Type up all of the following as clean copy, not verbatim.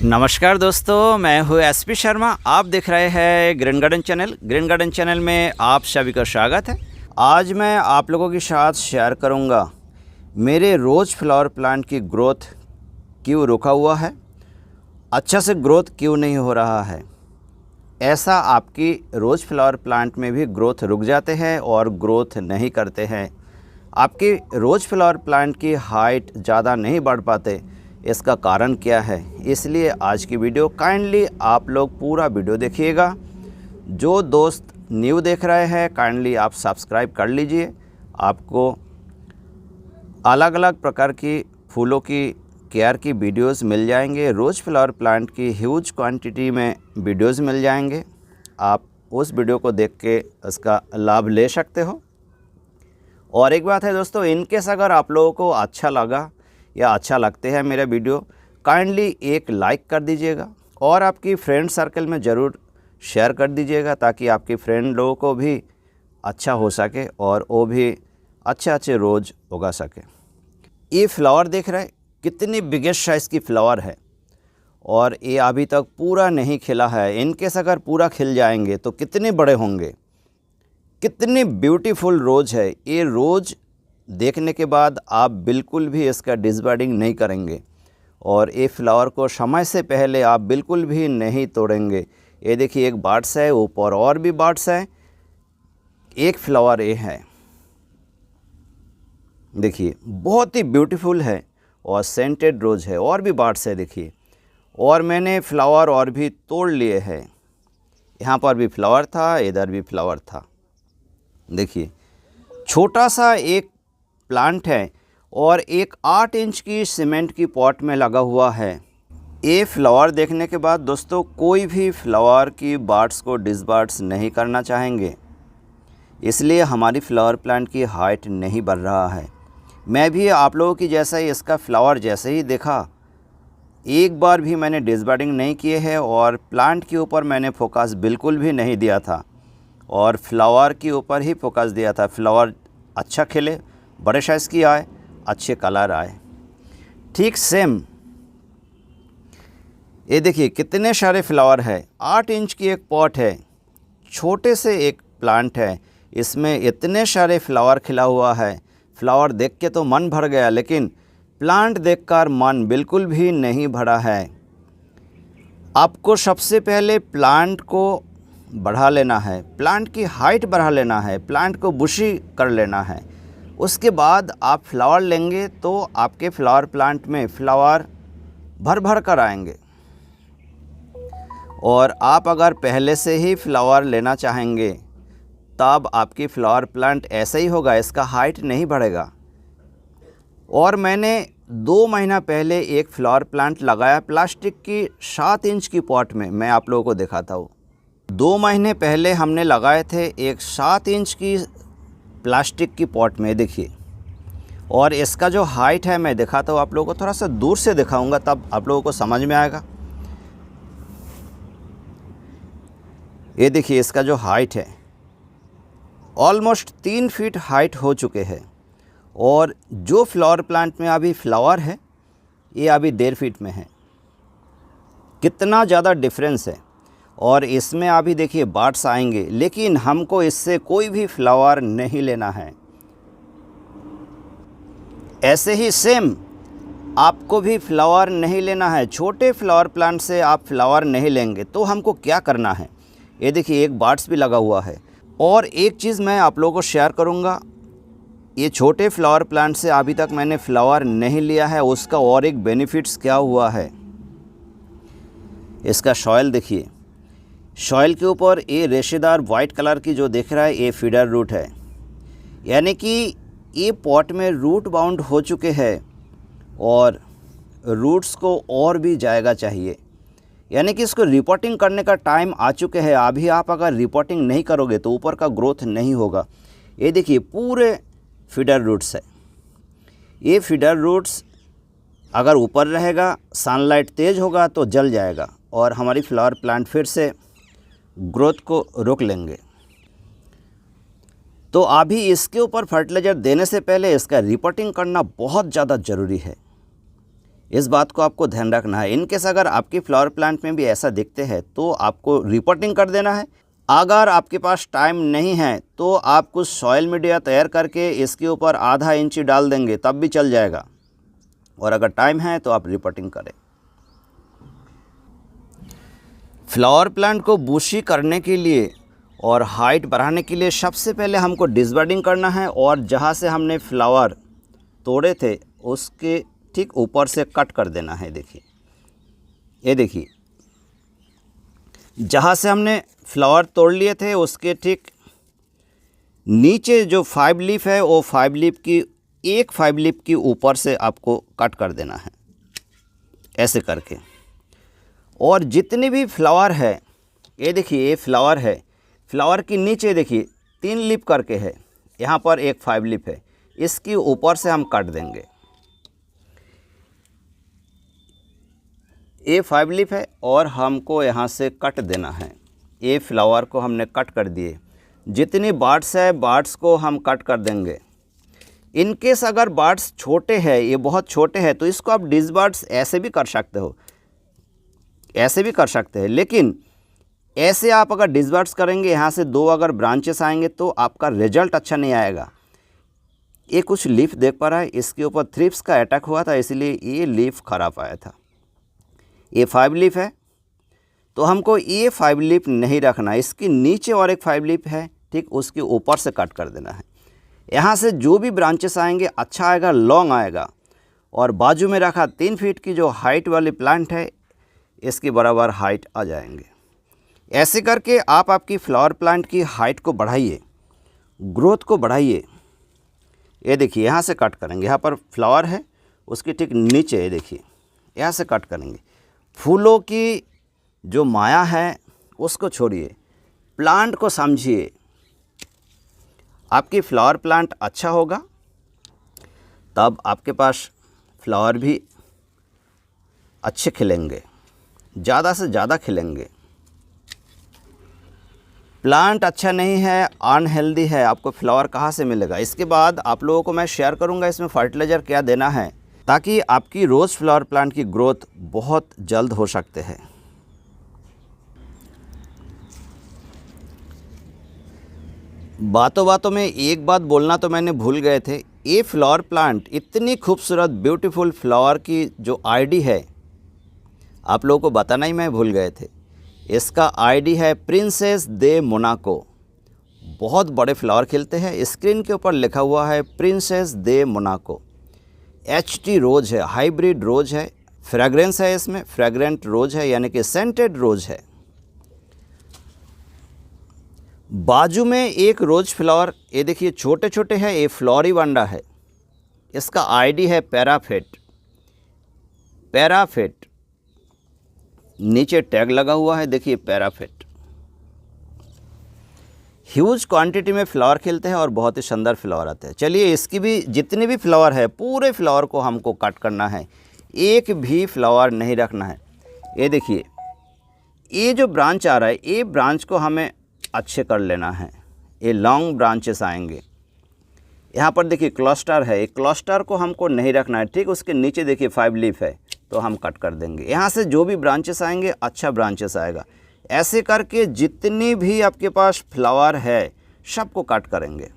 नमस्कार दोस्तों, मैं हूँ एसपी शर्मा। आप देख रहे हैं green garden channel. Green garden channel में आप सभी का स्वागत है। आज मैं आप लोगों के साथ शेयर करूँगा मेरे रोज़ फ्लावर प्लांट की ग्रोथ क्यों रुका हुआ है, अच्छा से ग्रोथ क्यों नहीं हो रहा है। ऐसा आपकी रोज़ फ्लावर प्लांट में भी ग्रोथ रुक जाते हैं और ग्रोथ नहीं करते हैं। आपकी रोज़ फ्लावर प्लांट की हाइट ज़्यादा नहीं बढ़ पाते, इसका कारण क्या है। इसलिए आज की वीडियो काइंडली आप लोग पूरा वीडियो देखिएगा। जो दोस्त न्यू देख रहे हैं काइंडली आप सब्सक्राइब कर लीजिए। आपको अलग अलग प्रकार की फूलों की केयर की वीडियोस मिल जाएंगे। रोज़ फ्लावर प्लांट की ह्यूज क्वांटिटी में वीडियोस मिल जाएंगे। आप उस वीडियो को देख के इसका लाभ ले सकते हो। और एक बात है दोस्तों, इनकेस अगर आप लोगों को अच्छा लगा या अच्छा लगते हैं मेरा वीडियो, काइंडली एक लाइक कर दीजिएगा और आपकी फ्रेंड सर्कल में ज़रूर शेयर कर दीजिएगा, ताकि आपके फ्रेंड लोगों को भी अच्छा हो सके और वो भी अच्छे अच्छे रोज़ उगा सके। ये फ्लावर देख रहे हैं, कितनी बिगेस्ट साइज़ की फ्लावर है और ये अभी तक पूरा नहीं खिला है। इनकेस अगर पूरा खिल जाएंगे तो कितने बड़े होंगे। कितनी ब्यूटीफुल रोज़ है ये। रोज़ देखने के बाद आप बिल्कुल भी इसका डिसबर्डिंग नहीं करेंगे और ये फ्लावर को समय से पहले आप बिल्कुल भी नहीं तोड़ेंगे। ये देखिए, एक बर्ड्स है, ऊपर और भी बर्ड्स है। एक फ्लावर ये है, देखिए बहुत ही ब्यूटीफुल है और सेंटेड रोज़ है। और भी बर्ड्स है देखिए। और मैंने फ्लावर और भी तोड़ लिए हैं। यहाँ पर भी फ्लावर था, इधर भी फ्लावर था। देखिए छोटा सा एक प्लांट है और एक 8 इंच की सीमेंट की पॉट में लगा हुआ है। ये फ्लावर देखने के बाद दोस्तों कोई भी फ्लावर की बर्ड्स को डिसबर्ड्स नहीं करना चाहेंगे, इसलिए हमारी फ्लावर प्लांट की हाइट नहीं बढ़ रहा है। मैं भी आप लोगों की जैसा ही इसका फ्लावर जैसे ही देखा, एक बार भी मैंने डिसबर्डिंग नहीं किए हैं और प्लांट के ऊपर मैंने फोकस बिल्कुल भी नहीं दिया था और फ्लावर के ऊपर ही फोकस दिया था। फ्लावर अच्छा खिले, बड़े साइज़ की आए, अच्छे कलर आए। ठीक सेम ये देखिए कितने सारे फ्लावर है। 8 इंच की एक पॉट है, छोटे से एक प्लांट है, इसमें इतने सारे फ्लावर खिला हुआ है। फ्लावर देख के तो मन भर गया, लेकिन प्लांट देखकर मन बिल्कुल भी नहीं भरा है। आपको सबसे पहले प्लांट को बढ़ा लेना है, प्लांट की हाइट बढ़ा लेना है, प्लांट को बुशी कर लेना है। उसके बाद आप फ्लावर लेंगे तो आपके फ्लावर प्लांट में फ्लावर भर भर कर आएंगे। और आप अगर पहले से ही फ्लावर लेना चाहेंगे तब आपकी फ्लावर प्लांट ऐसे ही होगा, इसका हाइट नहीं बढ़ेगा। और मैंने 2 महीना पहले एक फ्लावर प्लांट लगाया प्लास्टिक की 7 इंच की पॉट में। मैं आप लोगों को दिखाता हूँ। 2 महीने पहले हमने लगाए थे एक 7 इंच की प्लास्टिक की पॉट में, देखिए। और इसका जो हाइट है मैं दिखाता हूँ आप लोगों को, थोड़ा सा दूर से दिखाऊंगा तब आप लोगों को समझ में आएगा। ये देखिए इसका जो हाइट है ऑलमोस्ट 3 फीट हाइट हो चुके हैं। और जो फ्लावर प्लांट में अभी फ्लावर है ये अभी 1.5 फीट में है। कितना ज़्यादा डिफरेंस है। और इसमें अभी देखिए बर्ड्स आएंगे, लेकिन हमको इससे कोई भी फ्लावर नहीं लेना है। ऐसे ही सेम आपको भी फ्लावर नहीं लेना है। छोटे फ्लावर प्लांट से आप फ्लावर नहीं लेंगे तो हमको क्या करना है। ये देखिए एक बर्ड्स भी लगा हुआ है। और एक चीज़ मैं आप लोगों को शेयर करूँगा, ये छोटे फ्लावर प्लांट से अभी तक मैंने फ्लावर नहीं लिया है, उसका और एक बेनिफिट्स क्या हुआ है। इसका सॉइल देखिए, सॉइल के ऊपर ये रेशेदार वाइट कलर की जो दिख रहा है ये फीडर रूट है, यानी कि ये पॉट में रूट बाउंड हो चुके हैं और रूट्स को और भी जाएगा चाहिए, यानी कि इसको रिपोर्टिंग करने का टाइम आ चुके हैं। अभी आप अगर रिपोर्टिंग नहीं करोगे तो ऊपर का ग्रोथ नहीं होगा। ये देखिए पूरे फीडर रूट्स है। ये फीडर रूट्स अगर ऊपर रहेगा, सनलाइट तेज़ होगा तो जल जाएगा और हमारी फ्लावर प्लांट फिर से ग्रोथ को रोक लेंगे। तो अभी इसके ऊपर फर्टिलाइज़र देने से पहले इसका रिपोर्टिंग करना बहुत ज़्यादा ज़रूरी है। इस बात को आपको ध्यान रखना है। इनकेस अगर आपके फ्लावर प्लांट में भी ऐसा दिखते हैं तो आपको रिपोर्टिंग कर देना है। अगर आपके पास टाइम नहीं है तो आप कुछ सॉइल मीडिया तैयार करके इसके ऊपर आधा इंच डाल देंगे तब भी चल जाएगा, और अगर टाइम है तो आप रिपोर्टिंग करें। फ्लावर प्लांट को बुशी करने के लिए और हाइट बढ़ाने के लिए सबसे पहले हमको डिसबर्डिंग करना है, और जहाँ से हमने फ्लावर तोड़े थे उसके ठीक ऊपर से कट कर देना है। देखिए, ये देखिए, जहाँ से हमने फ्लावर तोड़ लिए थे उसके ठीक नीचे जो 5 लीफ है वो 5 लीफ की एक 5 लीफ की ऊपर से आपको कट कर देना है, ऐसे करके। और जितने भी फ्लावर है, ये देखिए, ये फ्लावर है, फ्लावर के नीचे देखिए 3 लीफ करके है, यहाँ पर एक 5 लीफ है, इसके ऊपर से हम काट देंगे। ये 5 लीफ है और हमको यहाँ से कट देना है। ये फ्लावर को हमने कट कर दिए। जितनी बार्ड्स है बार्ड्स को हम कट कर देंगे। इनकेस अगर बार्ड्स छोटे हैं, ये बहुत छोटे हैं, तो इसको आप डिसबर्ड्स ऐसे भी कर सकते हो, ऐसे भी कर सकते हैं। लेकिन ऐसे आप अगर डिसबर्ड्स करेंगे, यहाँ से 2 अगर ब्रांचेस आएंगे तो आपका रिजल्ट अच्छा नहीं आएगा। ये कुछ लीफ देख पा रहा है, इसके ऊपर थ्रिप्स का अटैक हुआ था, इसलिए ये लीफ खराब आया था। ये 5 लीफ है तो हमको ये 5 लीफ नहीं रखना, इसके नीचे और एक 5 लीफ है, ठीक उसके ऊपर से कट कर देना है। यहाँ से जो भी ब्रांचेस आएंगे अच्छा आएगा, लॉन्ग आएगा। और बाजू में रखा 3 फीट की जो हाइट वाली प्लांट है, इसके बराबर हाइट आ जाएंगे। ऐसे करके आप आपकी फ्लावर प्लांट की हाइट को बढ़ाइए, ग्रोथ को बढ़ाइए। ये देखिए, यहाँ से कट करेंगे, यहाँ पर फ्लावर है उसके ठीक नीचे, ये देखिए, यहाँ से कट करेंगे। फूलों की जो माया है उसको छोड़िए, प्लांट को समझिए। आपकी फ्लावर प्लांट अच्छा होगा तब आपके पास फ्लावर भी अच्छे खिलेंगे, ज़्यादा से ज़्यादा खिलेंगे। प्लांट अच्छा नहीं है, अनहेल्दी है, आपको फ्लावर कहाँ से मिलेगा? इसके बाद आप लोगों को मैं शेयर करूँगा इसमें फर्टिलाइज़र क्या देना है, ताकि आपकी रोज़ फ्लावर प्लांट की ग्रोथ बहुत जल्द हो सकते हैं। बातों बातों में एक बात बोलना तो मैंने भूल गए थे। ये फ्लावर प्लांट इतनी खूबसूरत ब्यूटीफुल फ्लावर की जो आईडी है, आप लोगों को बताना ही मैं भूल गए थे। इसका आईडी है प्रिंसेस दे मोनाको। बहुत बड़े फ्लावर खिलते हैं, स्क्रीन के ऊपर लिखा हुआ है प्रिंसेस दे मोनाको। HT रोज़ है, हाइब्रिड रोज़ है, फ्रेगरेंस है इसमें, फ्रेगरेंट रोज़ है, यानी कि सेंटेड रोज़ है। बाजू में एक रोज़ फ्लावर, ये देखिए छोटे छोटे हैं, ये फ्लोरीवांडा है। इसका आईडी है पैराफेट। पैराफेट नीचे टैग लगा हुआ है, देखिए पैराफेट। ह्यूज क्वांटिटी में फ्लावर खिलते हैं और बहुत ही सुंदर फ्लावर आते हैं। चलिए, इसकी भी जितने भी फ्लावर है पूरे फ्लावर को हमको कट करना है, एक भी फ्लावर नहीं रखना है। ये देखिए, ये जो ब्रांच आ रहा है, ये ब्रांच को हमें अच्छे कर लेना है। ये लॉन्ग ब्रांचेस आएंगे। यहाँ पर देखिए क्लस्टर है, ये क्लस्टर को हमको नहीं रखना है, ठीक उसके नीचे देखिए 5 लीफ है, तो हम कट कर देंगे। यहाँ से जो भी ब्रांचेस आएंगे अच्छा ब्रांचेस आएगा। ऐसे करके जितनी भी आपके पास फ्लावर है सबको कट करेंगे।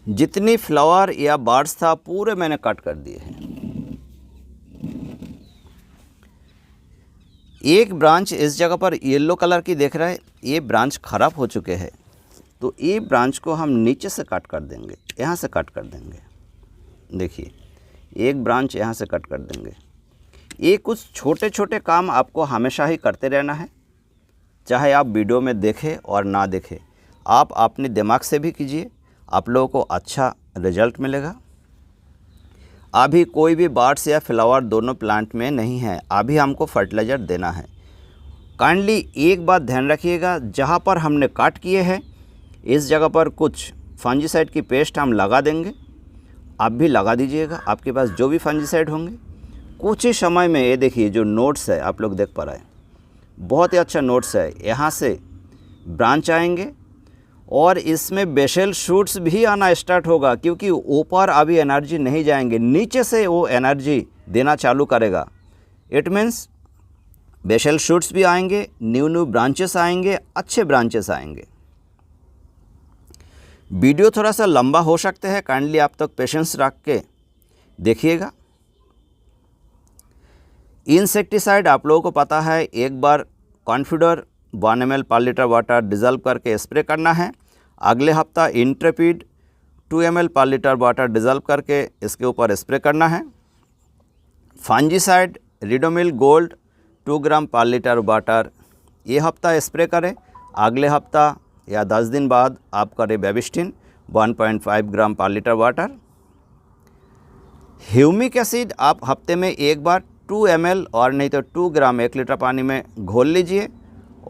जितनी फ्लावर या बर्ड्स था पूरे मैंने कट कर दिए हैं। एक ब्रांच इस जगह पर येलो कलर की देख रहा है, ये ब्रांच ख़राब हो चुके हैं, तो ये ब्रांच को हम नीचे से कट कर देंगे, यहाँ से कट कर देंगे। देखिए, एक ब्रांच यहाँ से कट कर देंगे। ये कुछ छोटे छोटे काम आपको हमेशा ही करते रहना है, चाहे आप वीडियो में देखें और ना देखें। आप अपने दिमाग से भी कीजिए, आप लोगों को अच्छा रिजल्ट मिलेगा। अभी कोई भी बर्ड्स या फ्लावर दोनों प्लांट में नहीं है, अभी हमको फर्टिलाइज़र देना है। काइंडली एक बात ध्यान रखिएगा, जहाँ पर हमने काट किए हैं इस जगह पर कुछ फंजीसाइड की पेस्ट हम लगा देंगे। आप भी लगा दीजिएगा, आपके पास जो भी फंजीसाइड होंगे। कुछ ही समय में ये देखिए जो नोट्स है आप लोग देख पा रहे हैं, बहुत ही अच्छा नोट्स है। यहाँ से ब्रांच आएंगे और इसमें बेसल शूट्स भी आना स्टार्ट होगा, क्योंकि ऊपर अभी एनर्जी नहीं जाएंगे, नीचे से वो एनर्जी देना चालू करेगा। इट मीन्स बेसल शूट्स भी आएंगे, न्यू ब्रांचेस आएंगे, अच्छे ब्रांचेस आएंगे। वीडियो थोड़ा सा लंबा हो सकता है, काइंडली आप तक पेशेंस रख के देखिएगा। इंसेक्टिसाइड आप लोगों को पता है, एक बार कॉन्फिडर 1 ml पर लीटर वाटर डिज़ल्व करके स्प्रे करना है। अगले हफ्ता इंट्रेपिड 2 ml पर लीटर वाटर डिज़ल्व करके इसके ऊपर स्प्रे करना है। फंजीसाइड रिडोमिल गोल्ड 2 ग्राम पर लीटर वाटर ये हफ्ता स्प्रे करें। अगले हफ्ता या 10 दिन बाद आप करें बेबिस्टिन 1.5 ग्राम पर लीटर वाटर। ह्यूमिक एसिड आप हफ्ते में एक बार 2 ml और नहीं तो 2 ग्राम 1 लीटर पानी में घोल लीजिए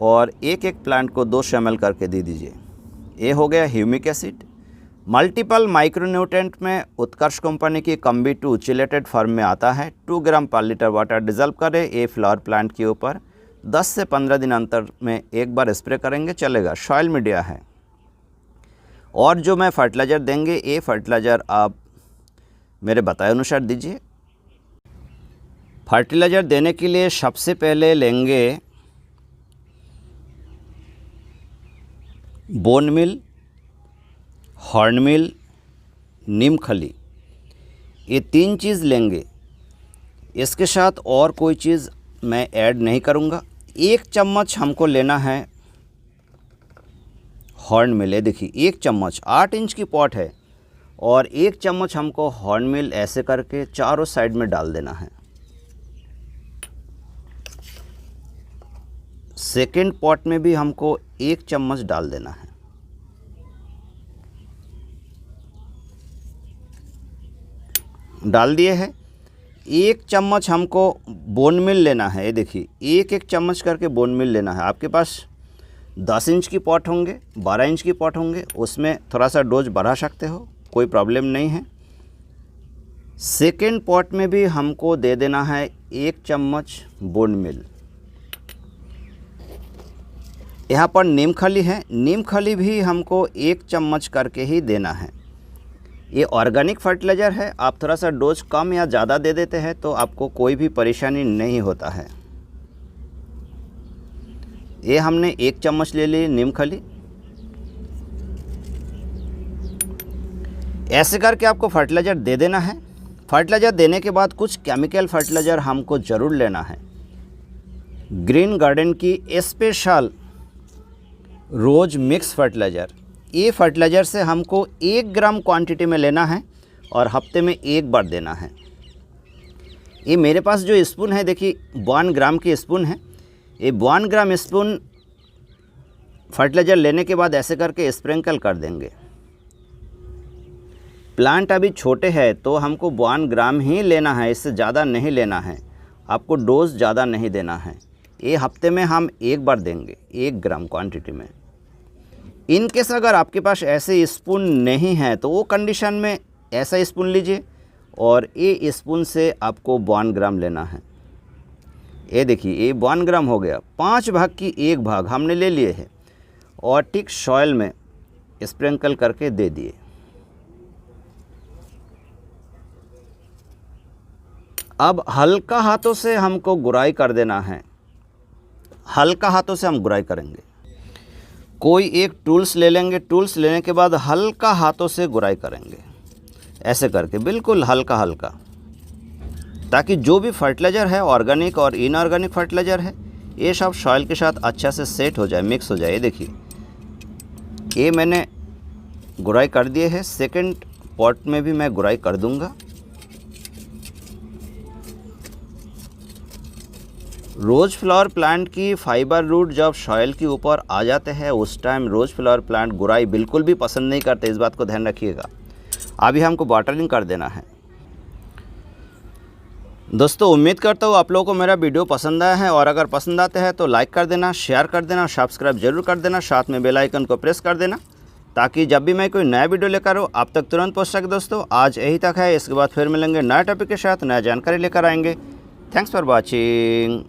और एक प्लांट को 200 ml करके दे दीजिए। ये हो गया ह्यूमिक एसिड। मल्टीपल माइक्रोन्यूट्रेंट में उत्कर्ष कंपनी की कम्बी 2 चिलेटेड फॉर्म में आता है। 2 ग्राम पर लीटर वाटर डिज़ल्व करें ये फ्लावर प्लांट के ऊपर 10 से 15 दिन अंतर में एक बार स्प्रे करेंगे, चलेगा। सॉइल मीडिया है। और जो मैं फर्टिलाइज़र देंगे ये फर्टिलाइज़र आप मेरे बताए अनुसार दीजिए। फर्टिलाइज़र देने के लिए सबसे पहले लेंगे बोन मिल, हॉर्न मिल, नीम खली, ये 3 चीज़ लेंगे। इसके साथ और कोई चीज़ मैं ऐड नहीं करूँगा। 1 चम्मच हमको लेना है हॉर्न मिल। ये देखिए 1 चम्मच, 8 इंच की पॉट है और 1 चम्मच हमको हॉर्न मिल ऐसे करके चारों साइड में डाल देना है। सेकेंड पॉट में भी हमको 1 चम्मच डाल देना है। डाल दिए है। 1 चम्मच हमको बोन मिल लेना है। ये देखिए 1 चम्मच करके बोन मिल लेना है। आपके पास 10 इंच की पॉट होंगे, 12 इंच की पॉट होंगे, उसमें थोड़ा सा डोज बढ़ा सकते हो, कोई प्रॉब्लम नहीं है। सेकेंड पॉट में भी हमको दे देना है 1 चम्मच बोन मिल। यहाँ पर नीम खली है, नीम खली भी हमको 1 चम्मच करके ही देना है। ये ऑर्गेनिक फर्टिलाइज़र है, आप थोड़ा सा डोज कम या ज़्यादा दे देते हैं तो आपको कोई भी परेशानी नहीं होता है। ये हमने 1 चम्मच ले ली नीम खली। ऐसे करके आपको फर्टिलाइज़र दे देना है। फर्टिलाइज़र देने के बाद कुछ केमिकल फर्टिलाइज़र हमको ज़रूर लेना है। ग्रीन गार्डन की स्पेशल रोज मिक्स फर्टिलाइज़र, ये फर्टिलाइज़र से हमको 1 ग्राम क्वांटिटी में लेना है और हफ्ते में 1 बार देना है। ये मेरे पास जो स्पून है देखिए 1 ग्राम की स्पून है। ये 1 ग्राम स्पून फर्टिलाइज़र लेने के बाद ऐसे करके स्प्रिंकल कर देंगे। प्लांट अभी छोटे हैं तो हमको 1 ग्राम ही लेना है, इससे ज़्यादा नहीं लेना है। आपको डोज ज़्यादा नहीं देना है। ये हफ्ते में हम 1 बार देंगे 1 ग्राम क्वांटिटी में। इनकेस अगर आपके पास ऐसे स्पून नहीं है तो वो कंडीशन में ऐसा स्पून लीजिए और ये स्पून से आपको 1 ग्राम लेना है। ये देखिए ये 1 ग्राम हो गया। 5 भाग की 1 भाग हमने ले लिए है और ठीक सॉइल में स्प्रिंकल करके दे दिए। अब हल्का हाथों से हमको गुराई कर देना है। हल्का हाथों से हम गुराई करेंगे। कोई एक टूल्स ले लेंगे, टूल्स लेने के बाद हल्का हाथों से गुराई करेंगे ऐसे करके, बिल्कुल हल्का हल्का, ताकि जो भी फर्टिलाइज़र है ऑर्गेनिक और इनऑर्गेनिक फर्टिलाइज़र है ये सब सॉइल के साथ अच्छा से सेट हो जाए, मिक्स हो जाए। ये देखिए ये मैंने गुराई कर दिए है। सेकंड पॉट में भी मैं गुराई कर दूंगा। रोज़ फ्लावर प्लांट की फाइबर रूट जब सॉइल के ऊपर आ जाते हैं उस टाइम रोज़ फ्लावर प्लांट गुराई बिल्कुल भी पसंद नहीं करते, इस बात को ध्यान रखिएगा। अभी हमको वाटरिंग कर देना है। दोस्तों उम्मीद करता हूँ आप लोगों को मेरा वीडियो पसंद आया है और अगर पसंद आते हैं तो लाइक कर देना, शेयर कर देना, सब्सक्राइब जरूर कर देना, साथ में बेल आइकन को प्रेस कर देना ताकि जब भी मैं कोई नया वीडियो लेकर आऊँ आप तक तुरंत पहुँच सके। दोस्तों आज यही तक है, इसके बाद फिर मिलेंगे नया टॉपिक के साथ, नया जानकारी लेकर आएंगे। Thanks for watching.